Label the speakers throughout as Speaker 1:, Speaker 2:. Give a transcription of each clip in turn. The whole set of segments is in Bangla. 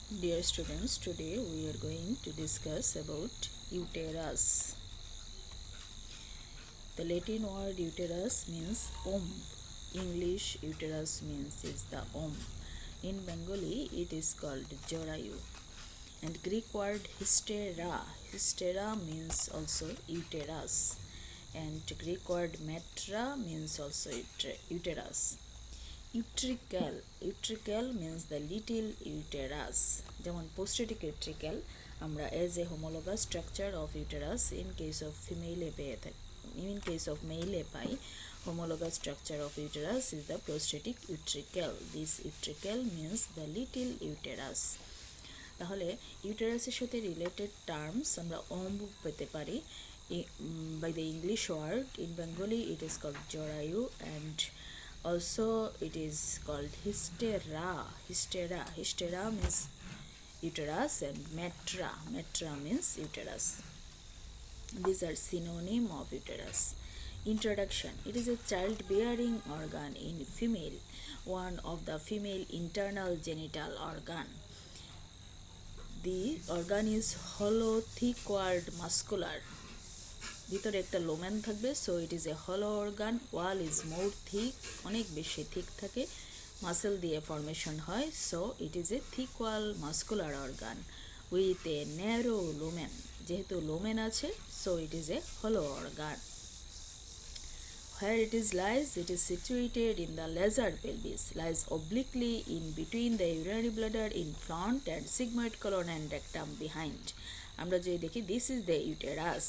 Speaker 1: Dear students, today we are going to discuss about uterus. The Latin word uterus means womb. English uterus means is the womb. In Bengali it is called jorayu. And Greek word hystera. Hystera means also uterus. And Greek word metra means also uterus. Utricle means the little uterus. যেমন পোস্টেটিক ইউট্রিক্যাল আমরা as a homologous structure of uterus in case of ফিমেলে পেয়ে থাকি, ইন কেস অফ মেইলে পাই। homologous structure of uterus is the prostatic utricle. This utricle means the little uterus. তাহলে ইউটেরাসের সাথে রিলেটেড টার্মস আমরা অম্বু পেতে পারি by the English word. In Bengali it is called jorayu and also it is called hystera means uterus and metra means uterus. These are synonym of uterus. Introduction. It is a childbearing organ in female, one of the female internal genital organ. The organ is hollow, thick walled, muscular. ভিতরে একটা লোমেন থাকবে, সো ইট ইজ এ হলো organ. Wall is more thick, অনেক বেশি থিক থাকে, মাসেল দিয়ে ফর্মেশন হয়, so it is a thick wall muscular organ with a narrow lumen. যেহেতু লোমেন আছে, সো ইট ইজ এ হলো organ. Where it is situated in the lesser pelvis, lies obliquely in between the urinary bladder in front and sigmoid colon and rectum behind. আমরা যদি দেখি, this is the uterus.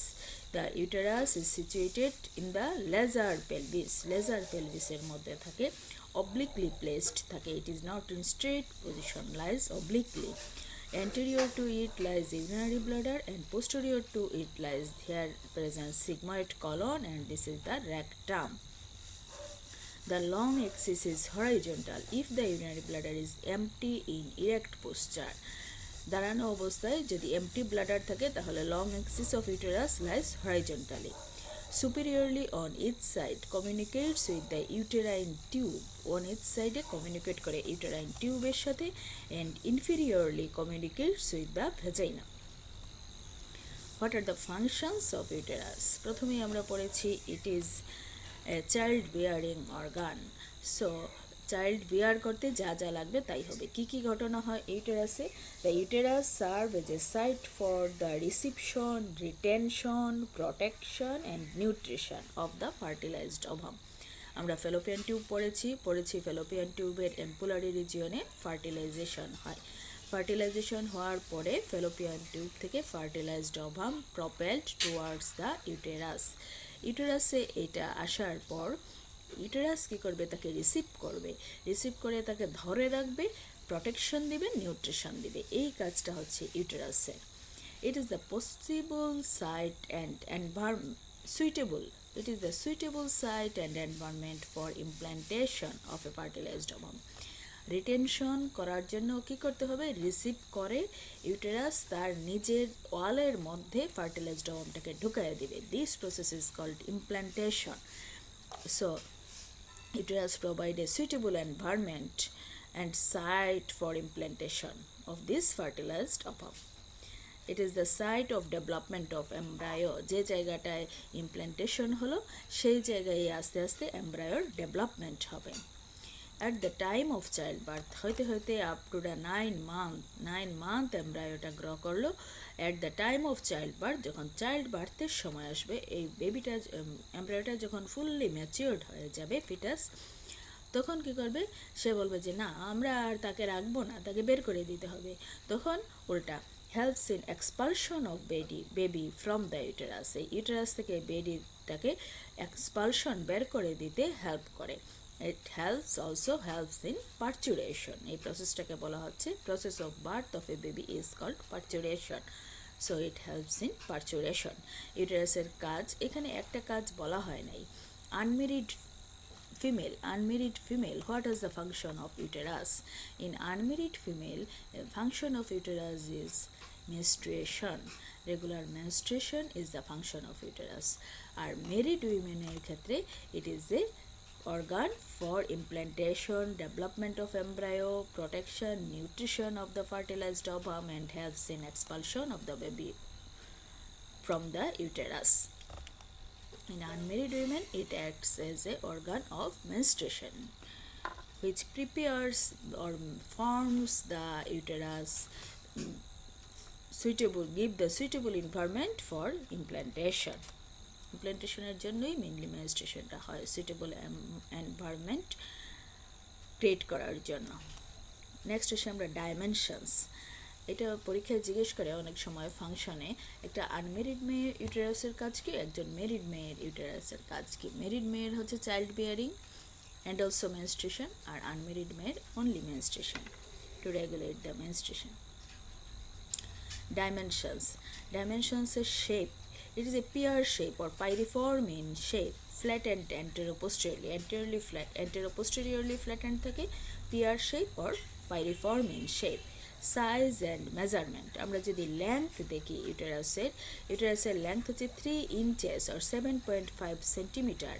Speaker 1: The uterus is situated in the lesser pelvis. Lesser pelvis এর মধ্যে থাকে, obliquely placed থাকে, it is not in straight position, lies obliquely. Anterior to it lies urinary bladder and posterior to it lies here present sigmoid colon and this is the rectum. The long axis is horizontal if the urinary bladder is empty in erect posture. দাঁড়ানো অবস্থায় যদি এমটি ব্লাডার থাকে তাহলে long Axis of uterus lies horizontally. Superiorly on each side communicates with the uterine tube. On each side communicate করে uterine tube এর সাথে and inferiorly communicates with the vagina. What are the functions of uterus? প্রথমেই আমরা পড়েছি it is a child bearing organ. So child bear করতে যা যা লাগবে তাই হবে। কি কি ঘটনা হয় ইউটেরাসে? The uterus serve as a site for the reception, retention, protection and nutrition of the fertilized ovum. আমরা ফেলোপিয়ান টিউব পড়েছি ফেলোপিয়ান টিউবের এম্পুলারি রিজিয়নে ফার্টিলাইজেশন হয়। ফার্টিলাইজেশন হওয়ার পরে ফেলোপিয়ান টিউব থেকে fertilized ovum propelled towards the uterus. ইউটেরাসে এটা আসার পর ইউটেরাস কী করবে? তাকে রিসিভ করে তাকে ধরে রাখবে, প্রোটেকশন দিবে, নিউট্রিশন দিবে। এই কাজটা হচ্ছে ইউটেরাসের। It is the possible site and environment suitable site and environment for implantation of a fertilized ovum. Retention করার জন্য কী করতে হবে? রিসিভ করে ইউটেরাস তার নিজের ওয়ালের মধ্যে ফার্টিলাইজড ওভামটাকে ঢুকাইয়ে দিবে। This process is called implantation. So uterus provide a suitable environment and site for implantation of this fertilized ovum. It is the site of development of embryo. যে জায়গাটায় implantation হলো সেই জায়গায় আস্তে আস্তে embryoর development হবে। At the time of childbirth হইতে হইতে up to the 9 month এমব্রায়োটা grow করলো। At the time of childbirth যখন চাইল্ড বার্থের সময় আসবে, এই বেবিটা এমব্রায়োটা যখন ফুললি ম্যাচিওর্ড হয়ে যাবে ফিটাস, তখন কি করবে? সে বলবে যে না, আমরা আর তাকে রাখবো না, তাকে বের করে দিতে হবে। তখন উল্টা helps in expulsion of baby from the uterus. এই ইউটেরাস থেকে বেবিটাকে এক্সপালশন বের করে দিতে হেল্প করে। It also helps in parturition. এই প্রসেসটাকে বলা হচ্ছে process of birth of a baby is called parturition. So it helps in parturition. ইউটেরাসের কাজ, এখানে একটা কাজ বলা হয় নাই। Unmarried female, what is the function of uterus? In unmarried female, the function of uterus is menstruation. Regular menstruation is the function of uterus. R married women এর ক্ষেত্রে it is a organ for implantation, development of embryo, protection, nutrition of the fertilized ovum, and helps in expulsion of the baby from the uterus. In unmarried women, it acts as an organ of menstruation, which prepares or forms the uterus give the suitable environment for implantation. ইমপ্ল্যান্টেশনের জন্যই মেনলি মেনস্ট্রুয়েশনটা হয়, সুইটেবল এনভায়রনমেন্ট ক্রিয়েট করার জন্য। নেক্সট আসে আমরা ডাইমেনশনস। এটা পরীক্ষায় জিজ্ঞেস করে অনেক সময় ফাংশনে, একটা আনমেরিড মেয়ের ইউটেরাসের কাজ কি, একজন মেরিড মেয়ের ইউটেরাসের কাজ কি। মেরিড মেয়ের হচ্ছে child bearing and also menstruation, আর আনমেরিড মেয়ের only menstruation, to regulate the menstruation. Dimensions is shape. It is a pear shape or pyriform in shape, flattened anteroposteriorly flattened থাকে, pear shape or pyriform in shape. Size and measurement, আমরা যদি লেন্থ দেখি ইউটেরাসের লেন্থ হচ্ছে 3 inches or 7.5 centimeter.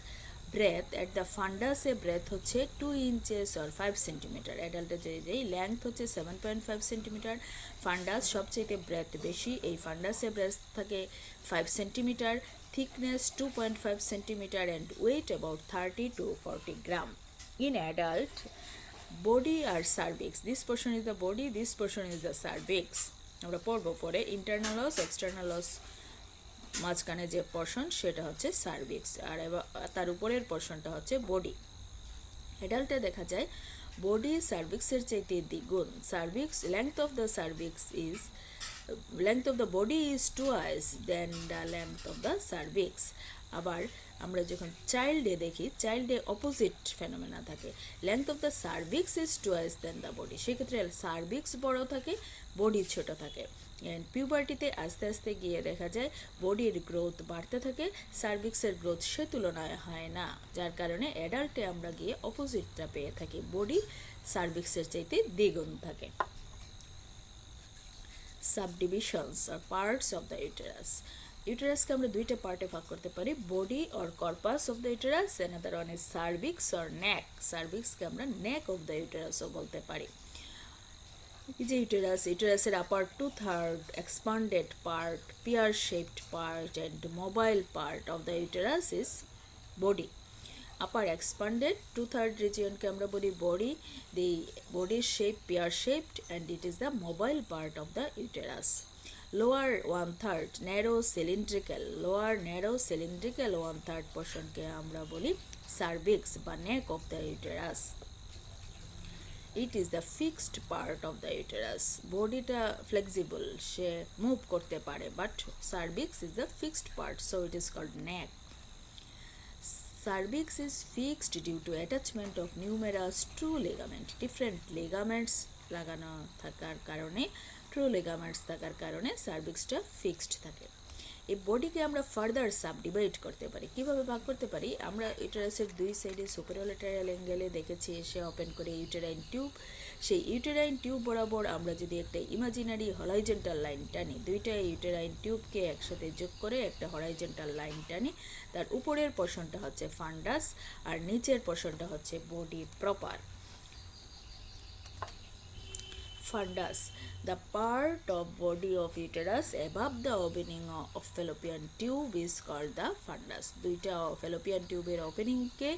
Speaker 1: Breadth at the ফান্ডাসে ব্রেথ হচ্ছে 2 inches or 5 centimeter. অ্যাডাল্টের যেই লেন্থ হচ্ছে 7.5 centimeter, ফান্ডাস সবচেয়ে ব্রেথ বেশি, এই ফান্ডাসে ব্রেথ থাকে 5 centimeter, thickness 2.5 centimeter and weight about 30 to 40 gram. In adult, body R cervix, this portion is the body, this portion is the cervix. আমরা পড়বো পরে ইন্টারনাল অস এক্সটার্নাল অস, মাঝখানে যে পোর্শন সেটা হচ্ছে সার্ভিক্স, আর তার উপরের পোর্শনটা হচ্ছে বডি। অ্যাডাল্টে দেখা যায় বডি সার্ভিক্সের চাইতে দ্বিগুণ। Cervix length of the body is twice then the length of the cervix. আবার আমরা যখন চাইল্ডে দেখি, চাইল্ডে অপোজিট ফেনোমেনা থাকে, length of the cervix is twice then the body, সেক্ষেত্রে সার্ভিক্স বড় থাকে, বডি ছোট থাকে। অ্যান্ড পিউবার্টিতে আস্তে আস্তে গিয়ে দেখা যায় বডির গ্রোথ বাড়তে থাকে, সার্ভিক্সের গ্রোথ সে তুলনায় হয় না, যার কারণে অ্যাডাল্টে আমরা গিয়ে অপোজিটটা পেয়ে থাকি, বডি সার্ভিক্সের চাইতে দ্বিগুণ থাকে। সাবডিভিশনস আর পার্টস অফ দ্য ইউটেরাস। ইউটেরাসকে আমরা দুইটা পার্টে ভাগ করতে পারি, body or corpus of the uterus, another one is cervix or neck. সার্ভিক্সকে আমরা নেক অফ দ্য ইউটেরাসও বলতে পারি। এই যে ইউটেরাসের আপার 2/3 expanded part, pear shaped part and mobile part of the uterus is body. Upper expanded 2/3 region কে আমরা বলি body, the body shape pear shaped and it is the mobile part of the uterus. Lower 1/3 narrow cylindrical 1/3 portion কে আমরা বলি cervix বা neck of the uterus. It is the fixed part of the uterus. বডিটা ফ্লেক্সিবল, সে মুভ করতে পারে, but cervix is the fixed part, so it is called neck. Cervix is fixed due to attachment of numerous true ligament. Different ligaments লাগানো থাকার কারণে, ট্রু লিগামেন্টস থাকার কারণে সার্ভিক্সটা ফিক্সড থাকে। এই বডিকে আমরা ফার্দার সাবডিভাইড করতে পারি। কিভাবে ভাগ করতে পারি? আমরা ইউটেরাসের দুই সাইডে সুপারোলেটারাল অ্যাঙ্গেলে দেখেছি এসে ওপেন করে ইউটেরাইন টিউব, সেই ইউটেরাইন টিউব বরাবর আমরা যদি একটা ইমাজিনারি হরাইজন্টাল লাইন টানি, দুইটা ইউটেরাইন টিউবকে একসাথে যোগ করে একটা হরাইজন্টাল লাইন টানি, তার উপরের পোর্শনটা হচ্ছে ফান্ডাস আর নিচের পোর্শনটা হচ্ছে body proper. Fundus, the part of body of uterus above the opening of fallopian tube is called the fundus. দুইটা fallopian টিউবের ওপেনিংকে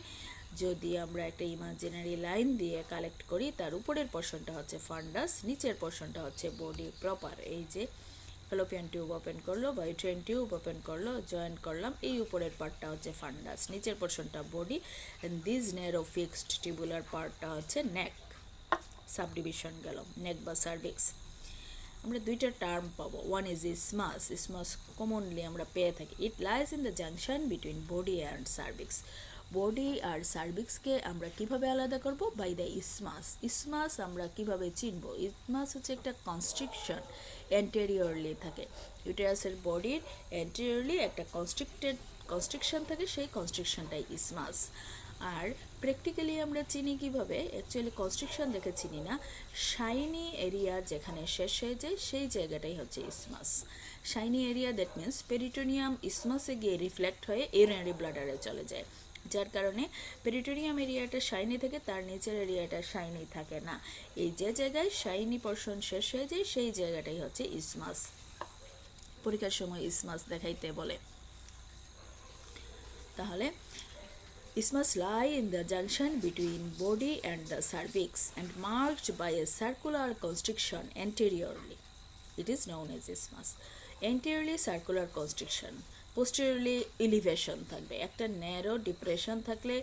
Speaker 1: যদি আমরা একটা ইমাজিনারি লাইন দিয়ে কালেক্ট করি, তার উপরের পোর্শনটা হচ্ছে ফান্ডাস, নিচের পোর্শনটা হচ্ছে বডি প্রপার। এই যে fallopian টিউব ওপেন করলো বা ইউটেরাইন টিউব ওপেন করলো, জয়েন করলাম, এই উপরের পার্টটা হচ্ছে ফান্ডাস, নিচের পোর্শনটা body, and this narrow fixed tubular পার্টটা হচ্ছে নেক। সাবডিভিশন গেল, নেক বা সার্ভিক্স। আমরা দুইটা টার্ম পাবো, ওয়ান ইজ ইসমাস কমনলি আমরা পেয়ে থাকি। It lies in the junction between body and cervix. Body আর সার্ভিক্সকে আমরা কিভাবে আলাদা করব? বাই দ্য ইসমাস আমরা কিভাবে চিনব? ইসমাস হচ্ছে একটা কনস্ট্রিকশন, অ্যান্টেরিয়রলি থাকে, ইউটেরাসের বডির অ্যান্টেরিয়রলি একটা কনস্ট্রিকশন থাকে, সেই কনস্ট্রিকশনটাই ইসমাস। আর প্র্যাকটিক্যালি আমরা চিনি কিভাবে? অ্যাকচুয়ালি কনস্ট্রিকশন দেখে চিনি না, শাইনি এরিয়া যেখানে শেষ হয়ে যায় সেই জায়গাটাই হচ্ছে isthmus. Shiny area that means peritoneum ইসমাসে গিয়ে রিফ্লেক্ট হয়ে ইউরিনারি ব্লাডারে চলে যায়, যার কারণে পেরিটোনিয়াম এরিয়াটা শাইনি থাকে, তার নিচের এরিয়াটা শাইনি থাকে না। এই যে জায়গায় শাইনি পোর্শন শেষ হয়ে যায় সেই জায়গাটাই হচ্ছে ইসমাস। পরীক্ষার সময় ইসমাস দেখাইতে বলে। তাহলে isthmus lie in the junction between body and the cervix and marked by a circular constriction anteriorly. It is known as isthmus. Anteriorly circular constriction, posteriorly elevation থাকবে, একটা ন্যারো ডিপ্রেশন থাকলে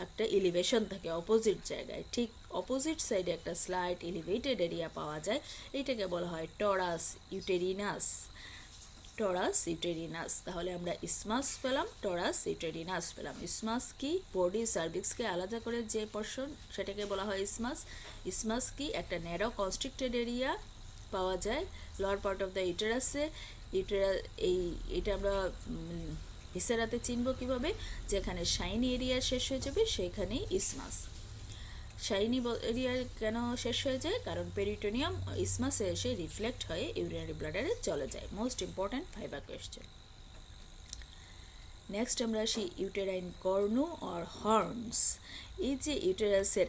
Speaker 1: একটা এলিভেশন থাকে অপোজিট জায়গায়, ঠিক অপোজিট সাইডে একটা স্লাইট এলিভেটেড এরিয়া পাওয়া যায়, এইটাকে বলা হয় টরাস ইউটেরিনাস। টরাস ইউটেরিনাস। তাহলে আমরা ইসমাস পেলাম, টরাস ইউটেরিনাস পেলাম। ইসমাস কি? বডি সার্ভিক্সকে আলাদা করে যে পোর্শন সেটাকে বলা হয় ইসমাস। ইসমাস কি? একটা ন্যারো কনস্ট্রিক্টেড এরিয়া পাওয়া যায় লোয়ার পার্ট অফ দ্য ইউটেরাসে। এটা আমরা ভিসেরাতে চিনব কিভাবে? যেখানে শাইনি এরিয়া শেষ হয়ে যাবে সেখানেই ইসমাস। শাইনি এরিয়া কেন শেষ হয়ে যায়? কারণ পেরিটোনিয়াম ইসমাসে এসে রিফ্লেক্ট হয়ে ইউরিনারি ব্লাডারে চলে যায়। Most important viva question. Next আমরা আসি ইউটেরাইন কর্নু অর হর্নস। এই যে ইউটেরাসের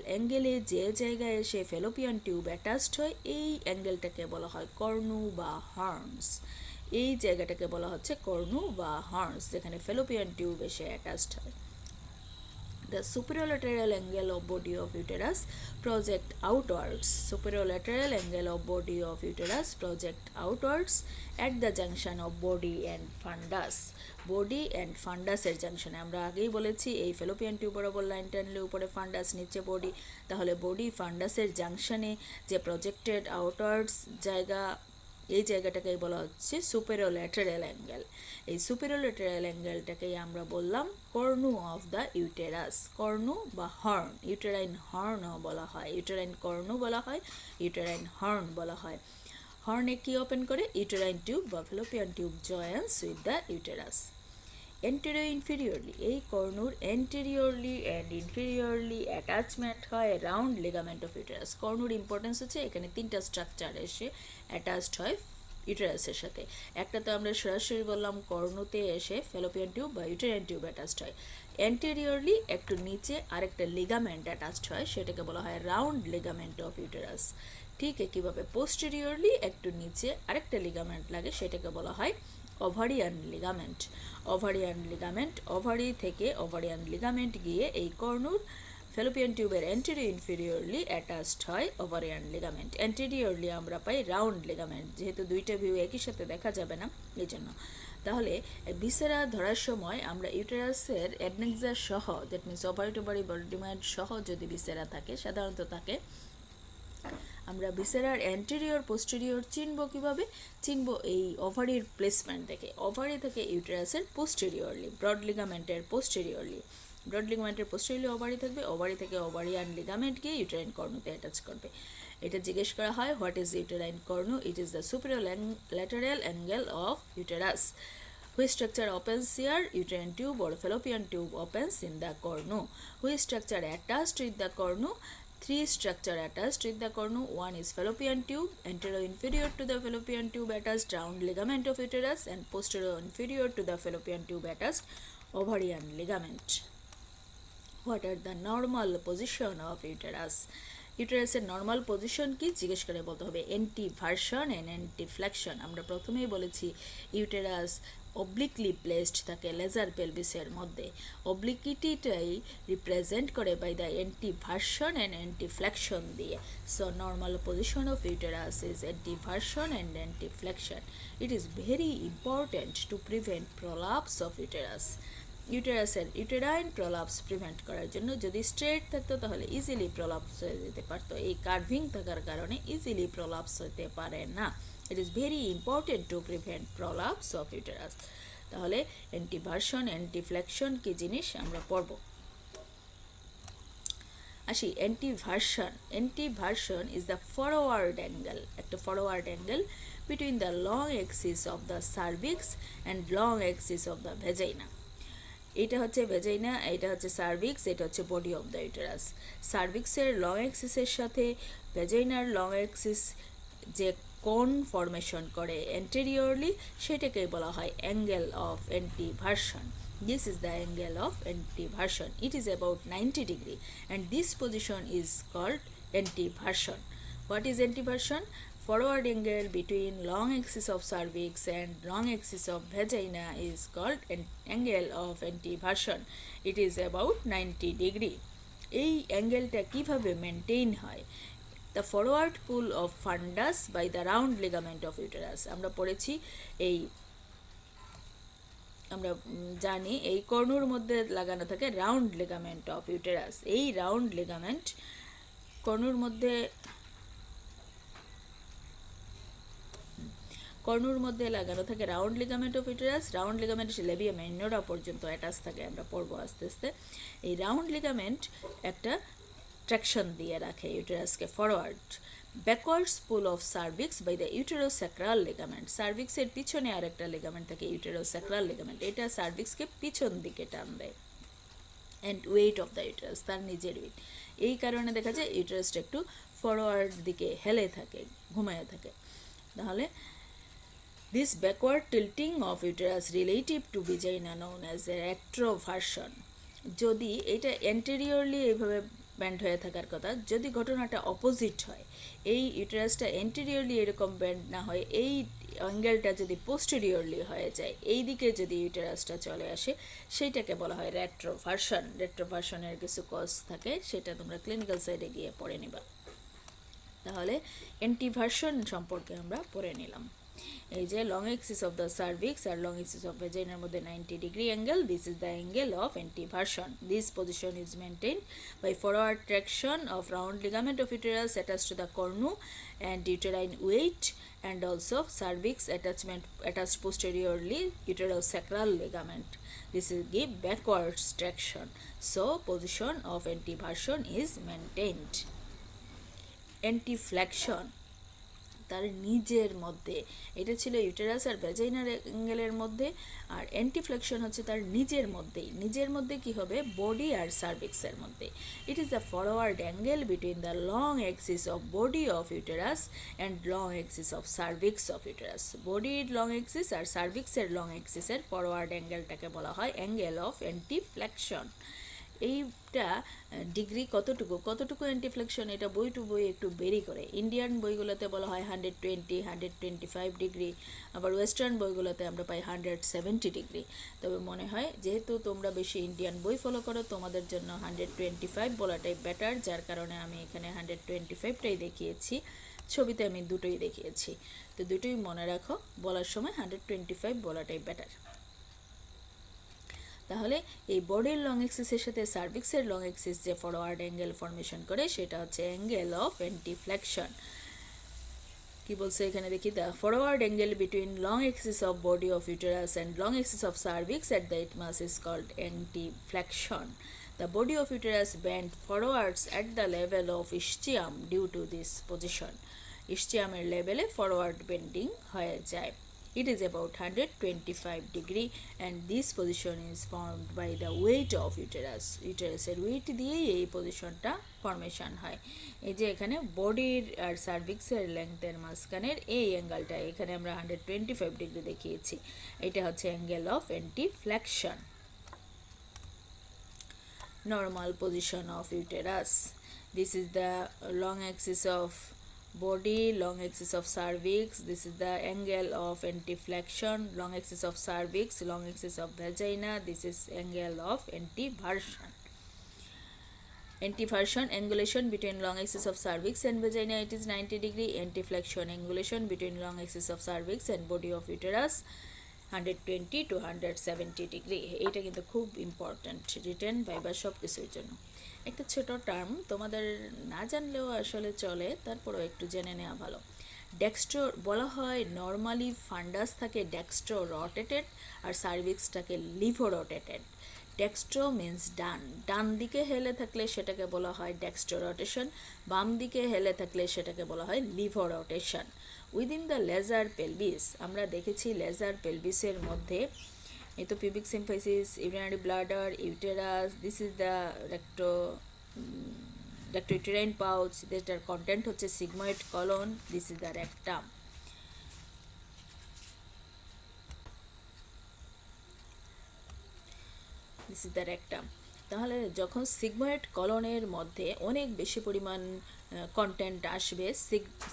Speaker 1: অ্যাঙ্গেলে যে জায়গায় এসে ফেলোপিয়ান টিউব অ্যাটাচড হয় এই অ্যাঙ্গেলটাকে বলা হয় কর্নু বা হর্নস। এই জায়গাটাকে বলা হচ্ছে কর্নু বা হর্নস, যেখানে ফেলোপিয়ান টিউব এসে অ্যাটাচড হয়। The superolateral angle of body of uterus project outwards. Superolateral angle of body of uterus project outwards at the junction of body and fundus. Body and fundus এর জাংশনে আমরা আগেই বলেছি এই ফেলোপিয়ান টিউবের উপর লাইন টানলে উপরে ফান্ডাস নিচে বডি, তাহলে বডি ফান্ডাসের জাংশনে যে প্রজেক্টেড আউটওয়ার্ডস জায়গা এই জায়গাটাকেই বলা হচ্ছে সুপেরোল্যাটারাল অ্যাঙ্গেল। এই সুপেরোল্যাটারাল অ্যাঙ্গেলটাকেই আমরা বললাম Cornu of the uterus. Cornu বা হর্ন, ইউটেরাইন হর্নও বলা হয়, ইউটেরাইন কর্নু বলা হয়, ইউটেরাইন হর্ন বলা হয়। হর্নে কি ওপেন করে? ইউটেরাইন টিউব বা fallopian tube joins with the uterus. Anterior inferiorly, এই কর্নুর এন্টেরিয়রলি অ্যান্ড ইনফেরিয়রলি অ্যাটাচমেন্ট হয় রাউন্ড লিগামেন্ট অফ ইউটেরাস। কর্নুর ইম্পর্টেন্স হচ্ছে এখানে তিনটা স্ট্রাকচার এসে অ্যাটাচড হয় ইউটেরাসের সাথে। একটা তো আমরা সরাসরি বললাম কর্নুতে এসে ফেলোপিয়ান টিউব বা ইউটেরাইন টিউব অ্যাটাচড হয়। এন্টেরিয়রলি একটু নিচে আরেকটা লিগামেন্ট অ্যাটাচড হয়, সেটাকে বলা হয় রাউন্ড লিগামেন্ট অফ ইউটেরাস। ঠিক একইভাবে পোস্টেরিয়রলি একটু নিচে আরেকটা লিগামেন্ট লাগে, সেটাকে বলা হয় ovarian ligament. Ovarian ligament, ovary থেকে ওভারিয়ান লিগামেন্ট গিয়ে এই কর্নুর ফেলোপিয়ান টিউবের অ্যান্টেরিয়র ইনফেরিয়রলি অ্যাটাচড হয় ওভারিয়ান লিগামেন্ট। অ্যান্টেরিয়রলি আমরা পাই রাউন্ড লিগামেন্ট, যেহেতু দুইটা ভিউ একই সাথে দেখা যাবে না এই জন্য। তাহলে ভিসেরা ধরার সময় আমরা ইউটেরাসের অ্যাডনেক্সা সহ, দ্যাট মিনস ওভারি টোভারি বডিম্যান্ট সহ যদি ভিসেরা থাকে, সাধারণত থাকে, আমরা ভিসেরার অ্যান্টেরিয়র পোস্টেরিয়র চিনব কিভাবে? চিনব এই ওভারির প্লেসমেন্ট দেখে। ওভারি থেকে ইউটেরাসের পোস্টেরিয়রলি, ব্রড লিগামেন্টের পোস্টেরিয়রলি, ব্রড লিগামেন্টের পোস্টেরিয়রলি ওভারি থাকবে, ওভারি থেকে ওভারিয়ান লিগামেন্ট গিয়ে ইউটেরাইন কর্নুতে অ্যাটাচ করবে। এটা জিজ্ঞেস করা হয় what is uterine cornu? It is the superolateral angle of uterus. Which structure opens here? Uterine tube or fallopian tube opens in the cornu. Which structure attached with the cornu? Three structure attached with the cornu. One is fallopian tube, anterior inferior to the fallopian tube attached round ligament of uterus, and posterior inferior to the fallopian tube attached ovarian ligament. What are the normal position of uterus? ইউটেরাসের নর্মাল পজিশন কি জিজ্ঞেস করে বলতে হবে anteversion and anteflexion. আমরা প্রথমেই বলেছি ইউটেরাস অবলিকলি প্লেসড থাকে লেজার পেলভিসের মধ্যে। অবলিকিটিটাই রিপ্রেজেন্ট করে by the anteversion and anteflexion দিয়ে। So normal position of uterus is anteversion and anteflexion. It is very important to prevent prolapse of uterus. ইউটেরাসের ইউটেরাইন প্রলাপস প্রিভেন্ট করার জন্য যদি স্ট্রেট থাকতো তাহলে ইজিলি প্রলাপস হয়ে যেতে পারতো, এই কার্ভিং থাকার কারণে ইজিলি প্রলাপস হতে পারে না। It is very important to prevent prolapse of uterus. তাহলে অ্যান্টিভার্সন অ্যান্টিফ্লেকশন কি জিনিস আমরা পড়ব। আসি anteversion. Anteversion is the forward angle, একটা forward angle between the long axis of the cervix and long axis of the vagina. এটা হচ্ছে ভেজাইনা, এটা হচ্ছে সার্ভিক্স, এটা হচ্ছে বডি অফ দ্য ইউটেরাস। সার্ভিক্সের লং এক্সিসের সাথে ভেজাইনার লং এক্সিস যে কোন ফরমেশন করে অ্যান্টেরিয়রলি, সেটাকেই বলা হয় angle of anteversion. This is the angle of antiversion. It is about 90 degree, and this position is called antiversion. What is antiversion? Forward angle between long axis of cervix and long axis of vagina is called an angle of antiversion. It is about 90 degree. এই অ্যাঙ্গেলটা কিভাবে মেনটেইন হয়? The forward pull of fundus by the round ligament of uterus. আমরা পড়েছি আমরা জানি এই কর্ণুর মধ্যে লাগানো থাকে রাউন্ড লিগামেন্ট অফ ইউটেরাস। এই রাউন্ড লিগামেন্ট কর্ণুর মধ্যে লাগানো থাকে round ligament of uterus. Round ligament labia minora পর্যন্ত অ্যাটাচ থাকে, আমরা পড়বো আস্তে আস্তে। এই রাউন্ড লিগামেন্ট একটা ট্র্যাকশন দিয়ে রাখে ইউটেরাসকে forward. Backwards pull of cervix by the uterosacral ligament. সার্ভিক্সের পিছনে আরেকটা লিগামেন্ট থাকে ইউটেরোস্যাক্রাল লিগামেন্ট, এটা সার্ভিক্সকে পিছন দিকে টান দেয়। And weight of the uterus, তার নিজের ওয়েট। এই কারণে দেখা যায় ইউটেরাসটা একটু ফরওয়ার্ড দিকে হেলে থাকে, ঘুমিয়ে থাকে। তাহলে this backward tilting of uterus relative to vagina known as retroversion, যদি এটা অ্যান্টেরিয়রলি এইভাবে ব্যান্ড হয়ে থাকার কথা, যদি ঘটনাটা অপোজিট হয়, এই ইউটেরাসটা অ্যান্টেরিয়রলি এরকম ব্যান্ড না হয়, এই অ্যাঙ্গেলটা যদি পোস্টেরিয়রলি হয়ে যায়, এই দিকে যদি ইউটেরাসটা চলে আসে, সেইটাকে বলা হয় রেট্রোভার্সন। রেট্রোভার্সনের কিছু কজ থাকে, সেটা তোমরা ক্লিনিক্যাল সাইডে গিয়ে পড়ে নিবা। তাহলে অ্যান্টিভার্সন সম্পর্কে আমরা পড়ে নিলাম। এই যে long axis of the cervix আর লং এক্সিস অফ ভেজাইনার মধ্যে 90 degree angle, this is the angle of anteversion. This position is maintained by forward traction of round ligament of uterus attached to the cornu and uterine weight, and also cervix attached posteriorly uterosacral ligament. This is give backwards traction, so position of antiversion is maintained. Antiflexion তার নিজের মধ্যে, এটা ছিল ইউটেরাস আর ভ্যাজাইনার অ্যাঙ্গেলের মধ্যে, আর অ্যান্টিফ্লেকশন হচ্ছে তার নিজের মধ্যেই। নিজের মধ্যে কি হবে? বডি আর সার্ভিক্সের মধ্যে। ইট is the forward angle between the long Axis of body of uterus and long Axis of cervix of uterus. বডির লং অ্যাক্সিস আর সার্ভিক্সের লং অ্যাক্সিসের ফরওয়ার্ড অ্যাঙ্গেলটাকে বলা হয় অ্যাঙ্গেল অফ অ্যান্টিফ্লেকশন। এইটা ডিগ্রি কতটুকু অ্যান্টিফ্লেকশন, এটা বই টু বই একটু বেরি করে। ইন্ডিয়ান বইগুলোতে বলা হয় 120, 125 ডিগ্রি, আবার ওয়েস্টার্ন বইগুলোতে আমরা পাই 170 ডিগ্রি। তবে মনে হয় যেহেতু তোমরা বেশি ইন্ডিয়ান বই ফলো করো, তোমাদের জন্য 125 বলাটাই বেটার, যার কারণে আমি এখানে 125টাই দেখিয়েছি। ছবিতে আমি দুটোই দেখিয়েছি, তো দুটোই মনে রাখো, বলার সময় 125 বলাটাই বেটার। তাহলে এই বডির লং এক্সিসের সাথে সার্ভিক্সের লং এক্সিস যে ফরওয়ার্ড অ্যাঙ্গেল ফরমেশন করে, সেটা হচ্ছে অ্যাঙ্গেল অফ অ্যান্টিফ্লেকশন। কি বলছে এখানে দেখি, the forward angle between long axis of body of uterus and long axis of cervix at the isthmus is called antiflexion. The body of uterus bend forwards at the level of ischium due to this position. ইসচিয়ামের লেভেলে ফরওয়ার্ড বেন্ডিং হয়ে যায়। It is about 125 degree, and this position is formed by the weight of uterus. ইউটেরাসের ওয়েট দিয়েই এই পজিশনটা ফরমেশন হয়। এই যে এখানে বডির আর সার্ভিক্সের লেংথের মাঝখানের এই অ্যাঙ্গেলটা, এখানে আমরা 125 ডিগ্রি দেখিয়েছি, এটা হচ্ছে angle of anteflexion. Normal position of uterus. This is the long axis of body, long axis of cervix. This is the angle of antiflexion, long axis of cervix, long axis of vagina. This is angle of antiversion. Antiversion, angulation between long axis of cervix and vagina, it is 90 degree. Antiflexion, angulation between long axis of cervix and body of uterus, 120 to 170 degree. এটা কিন্তু খুব ইম্পর্ট্যান্ট রিটেন ভাইবা সব কিছুর জন্য। একটা ছোট টার্ম তোমাদের না জানলেও আসলে চলে, তারপরেও একটু জেনে নেওয়া ভালো। ডেক্সট্রো বলা হয়, নর্মালি ফান্ডাস থাকে ডেক্সট্রো রোটেটেড আর সার্ভিক্সটাকে লিভো রোটেটেড। ডেক্সট্রো মিন্স ডান, ডান দিকে হেলে থাকলে সেটাকে বলা হয় ডেক্সট্রো রোটেশন, বাম দিকে হেলে থাকলে সেটাকে বলা হয় levo rotation. Within the lesser pelvis, আমরা দেখেছি লেজার পেলভিসের মধ্যে এই তো pubic symphysis, urinary bladder, uterus, this is the rectouterine pouch, যেটার কন্টেন্ট হচ্ছে sigmoid colon, this is the rectum. This is the rectum. তাহলে যখন সিগময়েড কলনের মধ্যে অনেক বেশি পরিমাণ কন্টেন্ট আসবে,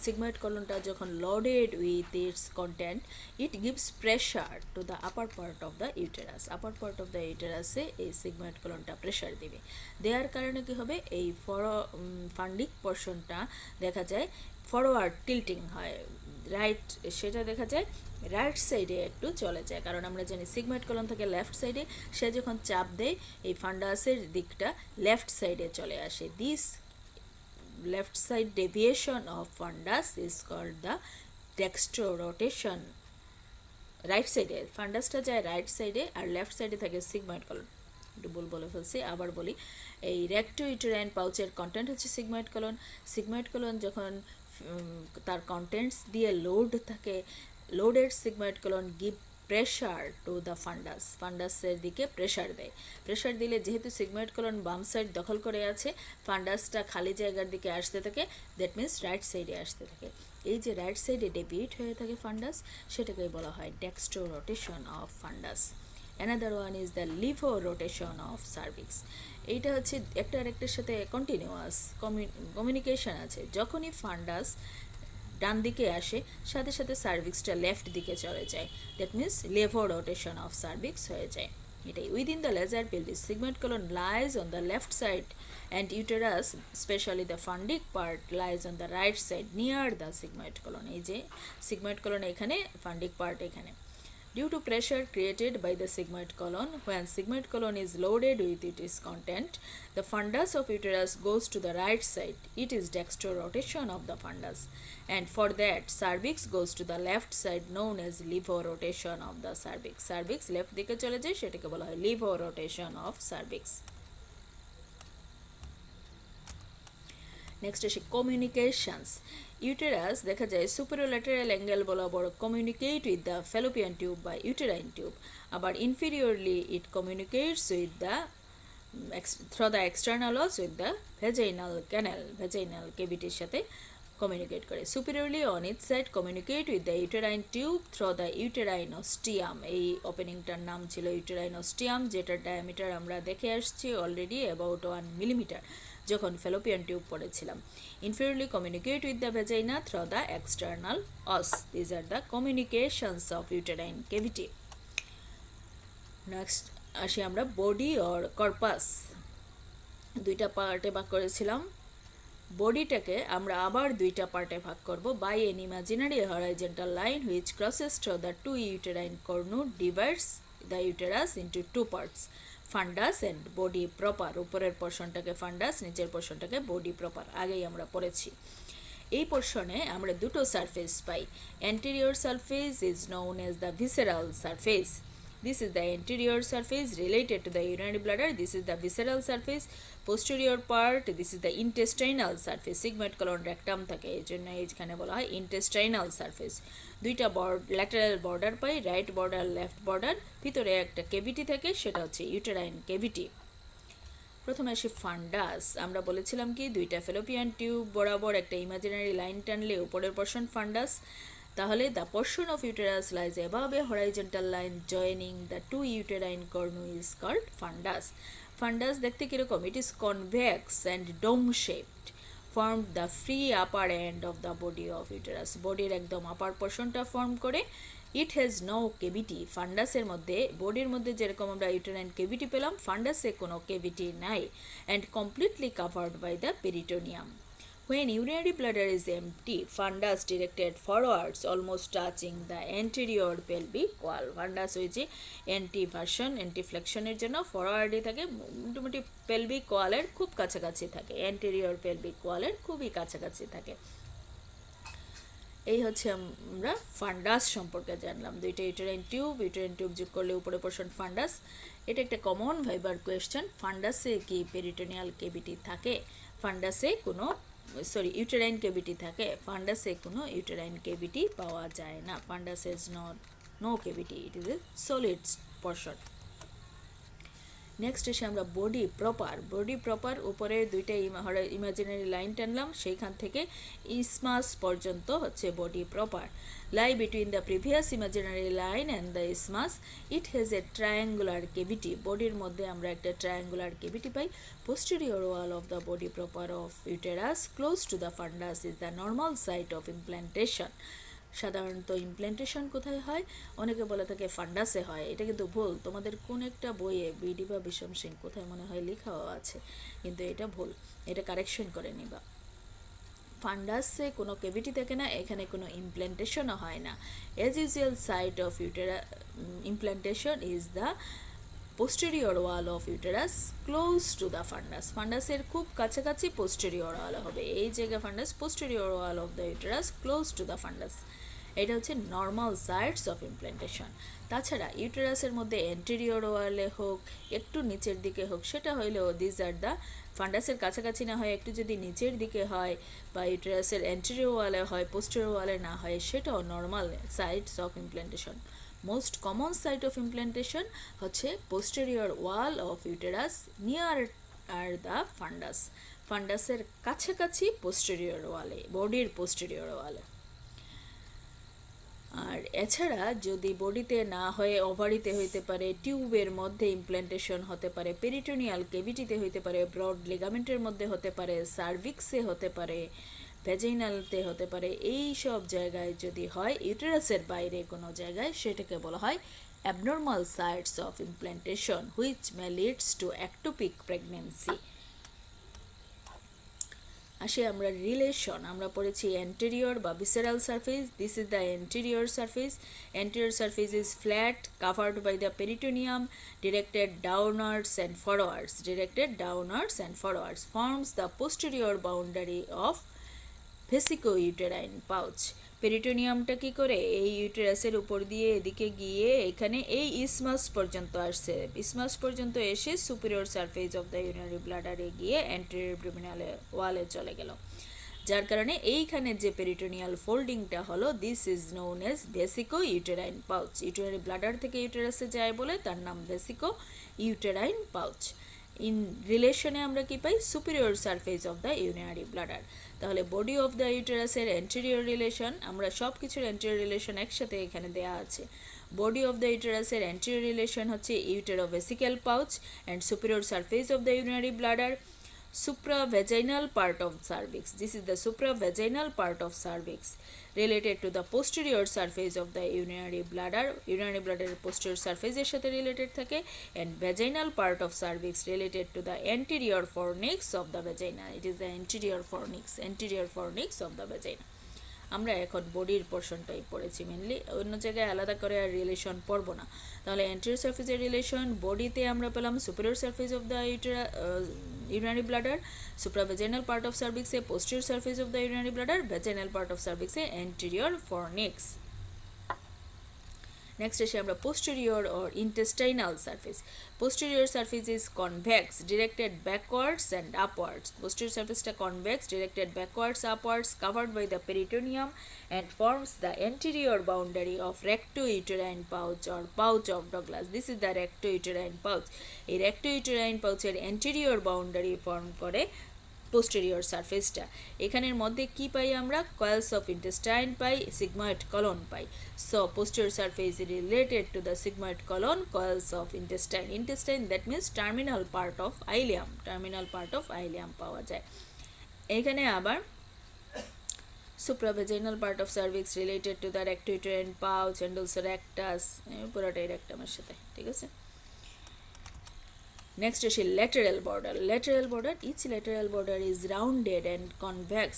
Speaker 1: সিগময়েড কলনটা যখন loaded with its content, it gives pressure to the upper part of the uterus. Upper part of the ইউটেরাসে এই সিগময়েড কলনটা প্রেশার দিবে। দেওয়ার কারণে কী হবে, এই ফান্ডিক পোর্শনটা দেখা যায় ফরওয়ার্ড টিল্টিং হয়, রাইট, সেটা দেখা যায় রাইট সাইডে একটু চলে যায়। কারণ আমরা জানি সিগময়েড কলন থাকে লেফট সাইডে, সে যখন চাপ দেয় এই ফান্ডাসের দিকটা লেফট সাইডে চলে আসে। This left side deviation of fundus is called the dextro rotation. Right সাইডে ফান্ডাসটা যায় রাইট সাইডে, আর লেফট সাইডে থাকে সিগময়েড কলন। একটু ভুল বলে ফেলছি, আবার বলি। এই রেক্টো ইউটেরাইন পাউচের কন্টেন্ট হচ্ছে সিগময়েড কলন। সিগময়েড কলন যখন তার কন্টেন্টস দিয়ে লোড থাকে, loaded sigmoid colon give pressure to the fundus, ফান্ডাসের দিকে প্রেশার দেয়। প্রেশার দিলে যেহেতু সিগময়েড কলন বাম সাইড দখল করে আছে, ফান্ডাসটা খালি জায়গার দিকে আসতে থাকে, দ্যাট মিন্স রাইট সাইডে আসতে থাকে। এই যে রাইট সাইডে ডেভিয়েট হয়ে থাকে ফান্ডাস, সেটাকে বলা হয় dextro rotation of ফান্ডাস। Another one is the Livo rotation of cervix. এইটা হচ্ছে একটা আরেকটার সাথে কন্টিনিউয়াস কমিউনিকেশন আছে। যখনই ফান্ডাস ডান দিকে আসে, সাথে সাথে সার্ভিক্সটা লেফট দিকে চলে যায়, that means levo rotation of cervix হয়ে যায়। এটাই within the lesser pelvis sigmoid colon lies on the left side and uterus, especially the fundic part, lies on the right side near the sigmoid colon. এই যে sigmoid colon এখানে, fundic part এখানে। Due to pressure created by the sigmoid colon, when sigmoid colon is loaded with its content, the fundus of uterus goes to the right side. It is dextrorotation of the fundus, and for that cervix goes to the left side, known as levo-rotation of the cervix. Cervix left দিকে চলে যায়, সেটাকে বলা হয় levo-rotation of cervix. নেক্সট আসে কমিউনিকেশনস। ইউটেরাস দেখা যায় সুপেরোল্যাটেরাল অ্যাঙ্গেল বরাবর communicate with the fallopian tube বা ইউটেরাইন টিউব, আবার inferiorly it communicates with the through the external walls with the vaginal canal, vaginal কেভিটির সাথে কমিউনিকেট করে। Superiorly on it side communicate with the uterine tube through the uterine ostium. এই ওপেনিংটার নাম ছিল ইউটেরাইনোস্টিয়াম, যেটার ডায়ামিটার আমরা দেখে আসছি অলরেডি অ্যাবাউট 1 মিলিমিটার যখন ফ্যালোপিয়ান টিউব পড়েছিলাম। Inferiorly communicate with the vagina through the external os. These are the communications of uterine cavity. Next আসি আমরা বডি অর কর্পাস। দুইটা পার্টে ভাগ করেছিলাম, বডিটাকে আমরা আবার দুইটা পার্টে ভাগ করব। By an imaginary horizontal line which crosses through the two uterine cornu divides the uterus into two parts, fundus and body proper. উপরের পোর্শনটাকে ফান্ডাস, নিচের পোর্শনটাকে বডি প্রপার, আগেই আমরা পড়েছি। এই পোর্শনে আমরা দুটো surface pi. Anterior surface is known as the visceral surface. This is the anterior surface related to the urinary bladder. This is the visceral surface. Posterior part, this is the intestinal surface. Sigmoid colon rectum থাকে, এই জন্য এইখানে বলা হয় intestinal surface. দুইটা lateral border পাই, right border, left border. ভিতরে একটা ক্যাভিটি থাকে, সেটা হচ্ছে ইউটেরাইন ক্যাভিটি। প্রথমে আসি ফান্ডাস। আমরা বলেছিলাম কি দুইটা ফ্যালোপিয়ান টিউব বরাবর একটা ইমাজিনারি লাইন টানলে উপরের পোর্শন ফান্ডাস। তাহলে the portion of uterus lies above a horizontal line joining the two uterine cornu is called fundus. Fundus দেখতে কীরকম? It is convex and dome shaped, form the free upper end of the body of uterus. বডির একদম আপার পোর্শনটা ফর্ম করে। It has no কেভিটি। ফান্ডাসের মধ্যে, বডির মধ্যে যেরকম আমরা ইউটেরাইন কেভিটি পেলাম, ফান্ডাসে কোনো কেভিটি নাই, and completely covered by the peritoneum. When urinary bladder is empty, fundus directed forwards, almost touching the anterior pelvic wall. Fundus হয়েছে anti-version, anti-flexion এর জন্য ফরওয়ার্ডে থাকে, মোটামুটি পেলভিক ওয়ালের খুব কাছাকাছি থাকে, অ্যান্টেরিয়র পেলভিক ওয়ালের খুবই কাছাকাছি থাকে। এই হচ্ছে আমরা ফান্ডাস সম্পর্কে জানলাম। দুইটা ইউটেরাইন টিউব যোগ করলে উপরে পোর্শন ফান্ডাস। এটা একটা কমন ভাইবার কোয়েশ্চেন, ফান্ডাসে কি পেরিটোনিয়াল কেভিটি থাকে? ফান্ডাসে কোনো ইউটেরাইন কেভিটি থাকে, ফান্ডাসে কোনো ইউটেরাইন কেভিটি পাওয়া যায় না। Fundus has no cavity, it is a solid portion. Next এসে আমরা বডি প্রপার উপরে দুইটা ইমাজিনারি লাইন টানলাম, সেইখান থেকে ইসমাস পর্যন্ত হচ্ছে body proper. Lie between the previous imaginary line and the isthmus, it has a triangular cavity. বডির মধ্যে আমরা একটা ট্রায়াঙ্গুলার কেভিটি পাই। Posterior wall of the body proper of uterus close to the fundus is the normal site of implantation. সাধারণত ইমপ্ল্যান্টেশন কোথায় হয়? অনেকে বলে থাকে ফান্ডাসে হয়, এটা কিন্তু ভুল। তোমাদের কোন একটা বইয়ে বিডি বা বিষম সিং কোথায় মনে হয় লেখাও আছে, কিন্তু এটা ভুল, এটা কারেকশন করে নিবা। ফান্ডাসে কোনো কেভিটি থাকে না, এখানে কোনো ইমপ্ল্যান্টেশনও হয় না। As usual site of implantation is the posterior wall of uterus close to the fundus. ফান্ডাসের খুব কাছাকাছি পোস্টেরিয়র ওয়াল হবে, এই জায়গা fundus, posterior wall of the uterus close to the fundus. এটা হচ্ছে নর্মাল সাইটস অফ ইমপ্ল্যান্টেশন। তাছাড়া ইউটেরাসের মধ্যে এন্টেরিয়র ওয়ালে হোক, একটু নিচের দিকে হোক, সেটা হইলেও দিস আর দ্য, ফান্ডাসের কাছাকাছি না হয়, একটু যদি নিচের দিকে হয় বা ইউটেরাসের এন্টেরিয়র ওয়ালে হয়, পোস্টেরিয়র ওয়ালে না হয়, সেটাও normal sites of implantation. Most common site of implantation হচ্ছে posterior wall of uterus near আর দ্য ফান্ডাস। ফান্ডাসের কাছাকাছি পোস্টেরিয়র ওয়ালে, বডির পোস্টেরিয়র ওয়ালে। আর এছাড়া যদি বডিতে না হয়ে ওভারিতে হইতে পারে, টিউবের মধ্যে ইমপ্ল্যান্টেশন হতে পারে, পেরিটোনিয়াল কেভিটিতে হইতে পারে, ব্রড লিগামেন্টের মধ্যে হতে পারে, সার্ভিক্সে হতে পারে, ভ্যাজাইনালতে হতে পারে, এই সব জায়গায় যদি হয়, ইউটেরাসের বাইরে কোনো জায়গায়, সেটাকে বলা হয় abnormal sites of implantation which may leads to ectopic pregnancy. আসে আমরা রিলেশন, আমরা পড়েছি অ্যান্টেরিয়র বা visceral surface. This is the anterior surface. Anterior surface is flat, covered by the peritoneum, directed downwards and forwards, forms the posterior boundary of vesicouterine pouch. পেরিটোনিয়ামটা কি করে এই ইউটেরাসের উপর দিয়ে এদিকে গিয়ে এখানে এই ইসমাস পর্যন্ত আসছে, ইসমাস পর্যন্ত এসে superior surface of the urinary ব্লাডারে গিয়ে অ্যান্টেরিয়র অ্যাবডোমিনাল ওয়ালে চলে গেল, যার কারণে এইখানে যে পেরিটোনিয়াল ফোল্ডিংটা হলো, this is known as vesicouterine pouch. ইউটেরারি ব্লাডার থেকে ইউটেরাসে যায় বলে তার নাম ভেসিকো-ইউটেরাইন পাউচ। ইন রিলেশনে আমরা কি পাই? Superior surface of the urinary bladder. তাহলে বডি অফ দ্য ইউটেরাসের অ্যান্টেরিয়র রিলেশন, আমরা সব কিছুর অ্যান্টেরিয়র রিলেশন একসাথে এখানে দেয়া আছে। বডি অফ দ্য ইউটেরাসের অ্যান্টেরিয়র রিলেশন হচ্ছে uterovesical pouch and superior surface of the urinary bladder, supravaginal part of cervix. This is the supravaginal part of cervix related to the posterior surface of the urinary bladder. Urinary bladder posterior surface এর সাথে related থাকে, and vaginal part of cervix related to the anterior fornix of the vagina. It is the anterior fornix of the vagina. আমরা এখন বডির পোর্শনটাই পড়েছি মেনলি, অন্য জায়গায় আলাদা করে আর রিলেশন পড়বো না। তাহলে অ্যান্টেরিয়র সারফেসের রিলেশন, বডিতে আমরা পেলাম superior surface of the urinary bladder, supravaginal part of cervix A posterior surface of the urinary bladder, vaginal part of cervix A anterior fornix. Next এসে আমরা posterior or intestinal surface. Posterior surface is convex, directed backwards and upwards. Posterior surface টা convex, directed backwards, upwards, covered by the peritoneum and forms the anterior boundary of recto-uterine pouch or pouch of Douglas. This is the recto-uterine pouch. এই recto-uterine pouch এর anterior boundary form করে posterior সারফেসটা। এখানের মধ্যে কি পাই আমরা? কয়েলস অফ ইন্টেস্টাইন পাই, সিগময়েড কলন পাই। So posterior surface is related to the sigmoid colon, coils of intestine. Intestine, that means terminal part of ileum পাওয়া যায়। এখানে আবার supravaginal part of cervix related to the recto-uterine pouch and also rectus, পুরোটাই rectumের সাথে, ঠিক আছে। Next is lateral border. Each lateral border is rounded and convex.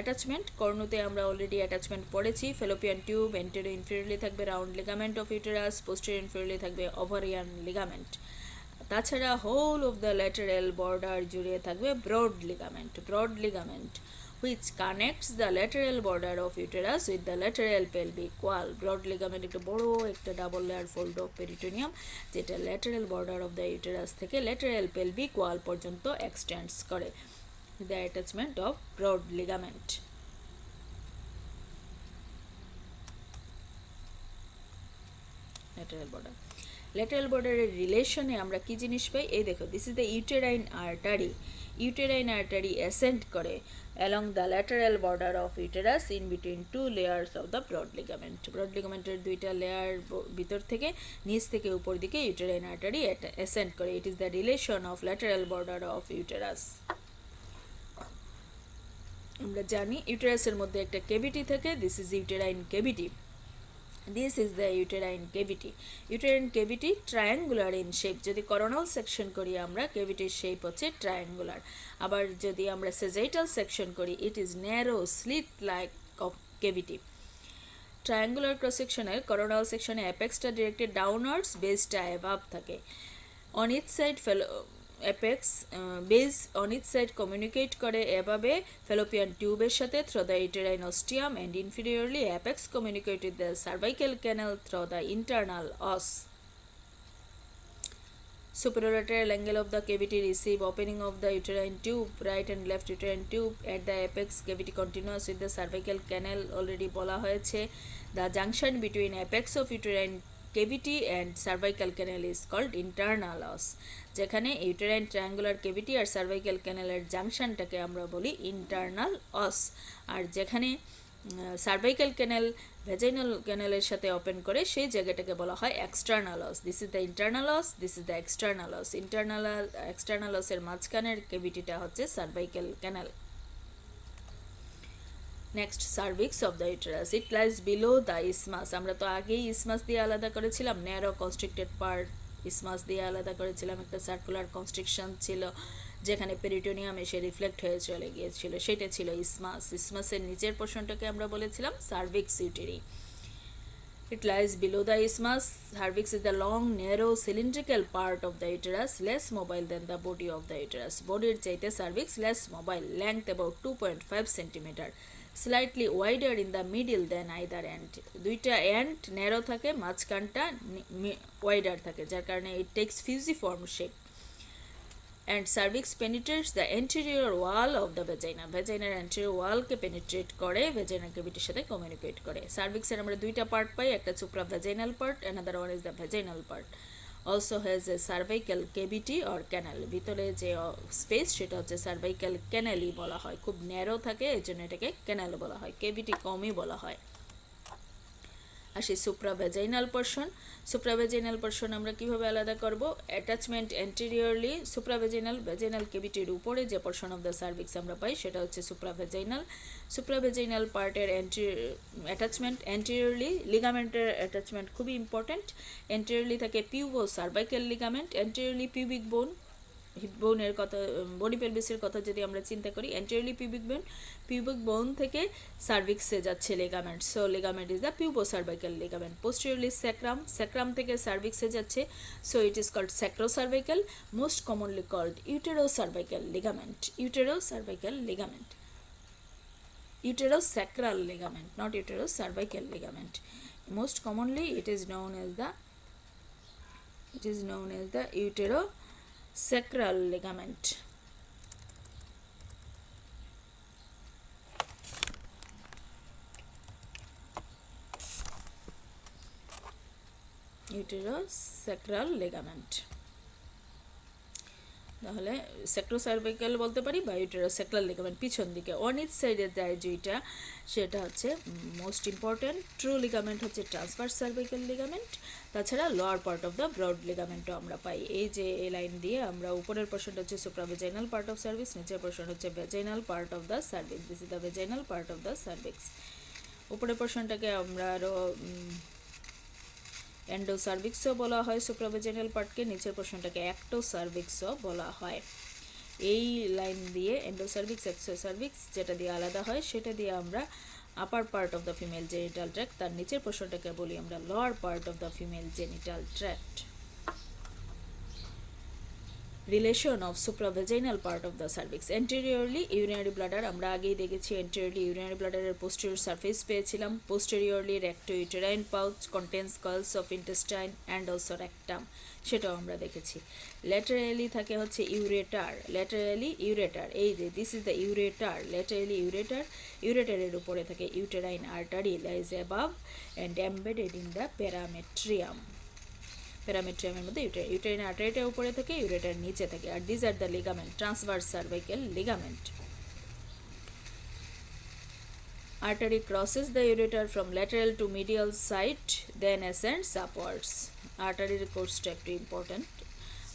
Speaker 1: Attachment, কর্ণতে আমরা অলরেডি অ্যাটাচমেন্ট পড়েছি। ফেলোপিয়ান টিউব, এন্টেরো ইনফেরিয়রলি থাকবে round ligament of uterus, posterior inferiorly থাকবে ওভারিয়ান লিগামেন্ট। তাছাড়া whole of the lateral border জুড়ে থাকবে broad ligament which connects the lateral border of uterus with the lateral pelvic wall. Broad ligament একটা বড় একটা double layer fold of peritoneum, যেটা lateral border of the uterus থেকে ল্যাটেরাল পেলভিক ওয়াল পর্যন্ত এক্সটেন্ডস করে। The attachment of broad ligament. Lateral border. Lateral বর্ডারের রিলেশনে আমরা কি জিনিস পাই? এই দেখো, this is the uterine artery. Uterine artery ascend করে along the lateral border of uterus in between two layers of the broad ligament. Broad লিগামেন্টের দুইটা লেয়ার ভিতর থেকে নিচ থেকে উপর দিকে ইউটেরাইন আর্টারি অ্যাসেন্ড করে। ইট is the relation of lateral border of uterus. আমরা জানি ইউটেরাসের মধ্যে একটা কেভিটি থাকে, this is uterine কেভিটি। This is the uterine cavity. Uterine cavity triangular in shape. যদি coronal section করি আমরা, cavity shape হচ্ছে triangular. আবার যদি আমরা sagittal section করি, it is narrow slit like of cavity. Triangular cross section এর coronal section এ apex টা directed downwards, base টা above থাকে. On each side apex base on each side communicate করে এভাবে fallopian tube এর সাথে through the uterine ostium, and inferiorly apex communicate with the cervical canal through the internal os. Superolateral angle of the cavity receive opening of the uterine tube, right and left uterine tube at the apex cavity continuous with the cervical canal already বলা হয়েছে. The junction between apex of uterine cavity and cervical canal is called internal os. যেখানে uterine triangular cavity আর cervical canal এর জাংশনটাকে আমরা বলি internal os, আর যেখানে সার্ভাইকাল ক্যানেল ভ্যাজাইনাল ক্যানেলের সাথে ওপেন করে সেই জায়গাটাকে বলা হয় external os. This is the internal os, this is the external os. External অসের মাঝখানের কেভিটিটা হচ্ছে cervical canal. Next, cervix of the uterus. It lies below the isthmus. আমরা তো আগেই ইসমাস দিয়ে আলাদা করেছিলাম, ন্যারো কনস্ট্রিক্টেড পার্ট ইসমাস দিয়ে আলাদা করেছিলাম, একটা সার্কুলার কনস্ট্রিকশন ছিল যেখানে পেরিটোনিয়াম এসে রিফ্লেক্ট হয়ে চলে গিয়েছিল, সেটা ছিল ইসমাস। ইসমাসের নিচের পোর্শনটাকে আমরা বলেছিলাম cervix ইউটেরি। It lies below the isthmus. Cervix is the long, narrow, cylindrical part of the uterus, less mobile than the body of the uterus. Body chaite cervix less mobile, length about 2.5 cm, slightly wider in the middle than either end. দুইটা end narrow থাকে, মাঝখানটা wider থাকে, যার কারণে it takes fusiform shape. And cervix penetrates the anterior wall of the vagina. Vagina anterior wall K penetrate করে, vagina cavity সাথে communicate করে। cervix এর আমরা দুইটা পার্ট পাই, একটা supravaginal part, another one is the vaginal part. Also has a cervical cavity or canal. ভিতরে যে স্পেস সেটা হচ্ছে cervical canal-ই বলা হয়, খুব ন্যারো থাকে, এজন্য এটাকে ক্যানাল বলা হয়, কেভিটি কমই বলা হয়। আসি সুপ্রাভেজাইনাল পোর্শন। সুপ্রাভেজাইনাল পোর্শন আমরা কিভাবে আলাদা করব? অ্যাটাচমেন্ট অ্যান্টেরিয়রলি ভেজাইনাল কেভিটির উপরে যে পোর্শন অফ দ্য সার্ভিক্স আমরা পাই সেটা হচ্ছে সুপ্রাভেজাইনাল পার্টের অ্যাটাচমেন্ট অ্যান্টেরিয়রলি। লিগামেন্টের অ্যাটাচমেন্ট খুবই ইম্পর্টেন্ট। অ্যান্টেরিয়রলি থাকে পিউবো সার্ভাইকাল লিগামেন্ট, অ্যান্টেরিয়রলি পিউবিক বোন, হিপ বোনের কথা, বডি পেলভিসের কথা যদি আমরা চিন্তা করি, অ্যান্টেরিয়রলি পিউবিক বোন থেকে সার্ভিক্সে যাচ্ছে ligament, so ligament is the pubocervical ligament. Posteriorly sacrum থেকে সার্ভিক্সে যাচ্ছে, so it is called sacrocervical, most commonly called uterocervical ligament. Uterosacral ligament, not uterocervical ligament. Most commonly it is known as the uterosacral ligament. Uterosacral ligament, তাহলে স্যাক্রোসার্ভাইকাল বলতে পারি বা ইউটেরোস্যাক্রাল লিগামেন্ট পিছন দিকে অন ইচ সাইডে যায় যেটা, সেটা হচ্ছে মোস্ট ইম্পর্ট্যান্ট। ট্রু লিগামেন্ট হচ্ছে ট্রান্সভার্স সার্ভাইকাল লিগামেন্ট। তাছাড়া lower part of the broad লিগামেন্টও আমরা পাই। এই যে এই লাইন দিয়ে আমরা উপরের পোর্শনটা হচ্ছে সুপ্রাভেজাইনাল পার্ট অফ সার্ভিক্স, নিচের পোর্শন হচ্ছে vaginal part of the cervix. This is the vaginal part of the cervix. উপরের পোর্শনটাকে আমরা আরও এন্ডোসার্ভিক্সও বলা হয় সুপ্রাভেজাইনাল পার্টকে, নিচের পোর্শনটাকে অ্যাক্টোসার্ভিক্সও বলা হয়। এই লাইন দিয়ে এন্ডোসার্ভিক্স এক্সোসার্ভিক্স যেটা দিয়ে আলাদা হয় সেটা দিয়ে আমরা upper part of the female genital tract, তার নিচের পোর্শনটাকে বলি আমরা lower part of the female genital tract. Relation of supravaginal part of the cervix. Anteriorly urinary bladder আমরা আগেই দেখেছি, অ্যান্টেরিয়রলি ইউরিনারি ব্লাডারের পোস্টেরিয়র সারফেস পেয়েছিলাম। Posteriorly recto uterine pouch contains coils of intestine and also rectum, সেটাও আমরা দেখেছি। ল্যাটারালি থাকে হচ্ছে ইউরেটার, এই যে this is the ureter, laterally ইউরেটারের উপরে থাকে uterine artery lies above and embedded in the parametrium. প্যারামেট্রিয়ামের মধ্যে ইউটেরাইন আর্টারিটা উপরে থাকে, ইউরেটার নিচে থাকে। আর this are the ligament, transverse cervical ligament. Artery crosses the ureter from lateral to medial side, then ascends upwards. Artery কোর্সটা একটু ইম্পর্টেন্ট।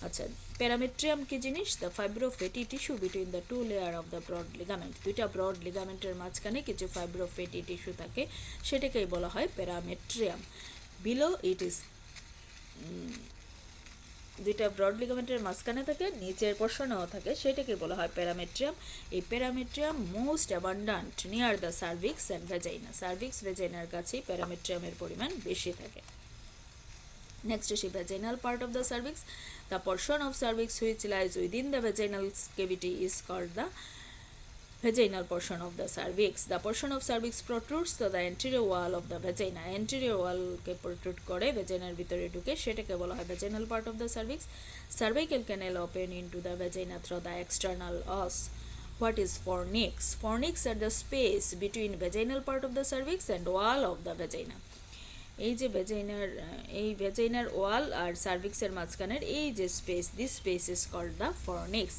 Speaker 1: আচ্ছা, প্যারামেট্রিয়াম কি জিনিস? The fibrofatty tissue between the two layer of the broad ligament. দুইটা ব্রড লিগামেন্টের মাঝখানে কিছু ফাইব্রোফেটি টিস্যু থাকে, সেটাকেই বলা হয় প্যারামেট্রিয়াম। বিলো ইট ইজ, দুইটা ব্রড লিগামেন্টের মাঝখানে থাকে, নিচের পোর্শনেও থাকে, সেটাকে বলা হয় প্যারামেট্রিয়াম। এই parametrium most abundant near the cervix and vagina. Cervix ভ্যাজাইনার কাছেই প্যারামেট্রিয়ামের পরিমাণ বেশি থাকে। Next is the vaginal part of the cervix. The portion of cervix which lies within the vaginal cavity is called the vaginal portion of the cervix. The portion of cervix protrudes to the anterior wall of the vagina. Anterior wall ke protrude করে ভেজাইনার ভিতরে ঢুকে, সেটাকে বলা হয় vaginal part of the cervix. Cervical canal open into the vagina through the external os. What is fornix? Fornix are the space between vaginal part of the cervix and wall of the vagina. এই যে ভেজাইনার ওয়াল আর সার্ভিক্সের মাঝখানের এই যে space, this space is called the fornix.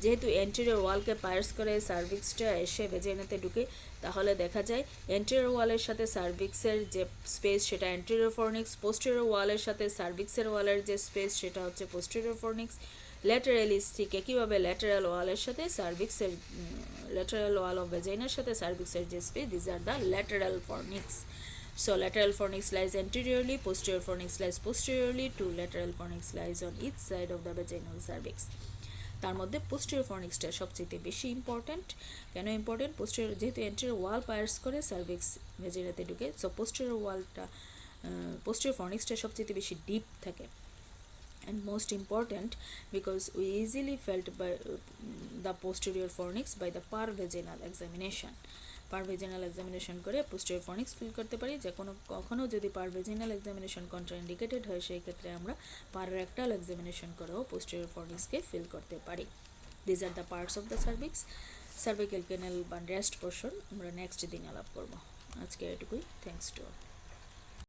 Speaker 1: যেহেতু এন্টেরিয়র ওয়ালকে পায়ার্স করে সার্ভিক্সটা এসে ভেজাইনাতে ঢুকে, তাহলে দেখা যায় এন্টেরিয়র ওয়ালের সাথে সার্ভিক্সের যে স্পেস সেটা এন্টেরিয়র ফর্নিক্স, পোস্টেরিয়র ওয়ালের সাথে সার্ভিক্সের ওয়ালের যে স্পেস সেটা হচ্ছে পোস্টেরিয়র ফর্নিক্স। ল্যাটারালি ঠিক একইভাবে ল্যাটারাল ওয়ালের সাথে সার্ভিক্সের, ল্যাটারাল ওয়াল অফ ভেজাইনার সাথে সার্ভিক্সের যে space, this are the lateral fornix. So lateral fornix lies anteriorly, posterior fornix lies posteriorly, two lateral fornix lies on each side of the vaginal cervix. তার মধ্যে পোস্টেরিয়র ফর্নিক্সটা সবচেয়ে বেশি ইম্পর্টেন্ট। কেন ইম্পর্টেন্ট? পোস্টেরিয়র যেহেতু এন্টেরিয়র ওয়াল পায়ার্স করে সার্ভিক্স ভেজিনাতে ঢুকে, সো পোস্টেরিয়র ওয়ালটা, পোস্টেরিয়র ফর্নিক্সটা সবচেয়ে বেশি ডিপ থাকে। And most important because we easily felt by the posterior fornix by the parvaginal examination. Per vaginal examination করে পোস্টেরিয়র ফর্নিক্স ফিল করতে পারি। যে কখনো যদি পারভেজিনাল এক্সামিনেশন কন্ট্রাইন্ডিকেটেড হয়, সেই ক্ষেত্রে আমরা পাররেক্টাল এক্সামিনেশন করেও পোস্টেরিয়র ফর্নিক্সকে ফিল করতে পারি। These are the parts of the cervix. Cervical canal বা রেস্ট পোর্শন আমরা নেক্সট দিন আলাপ করব। আজকে এটুকুই। Thanks to all.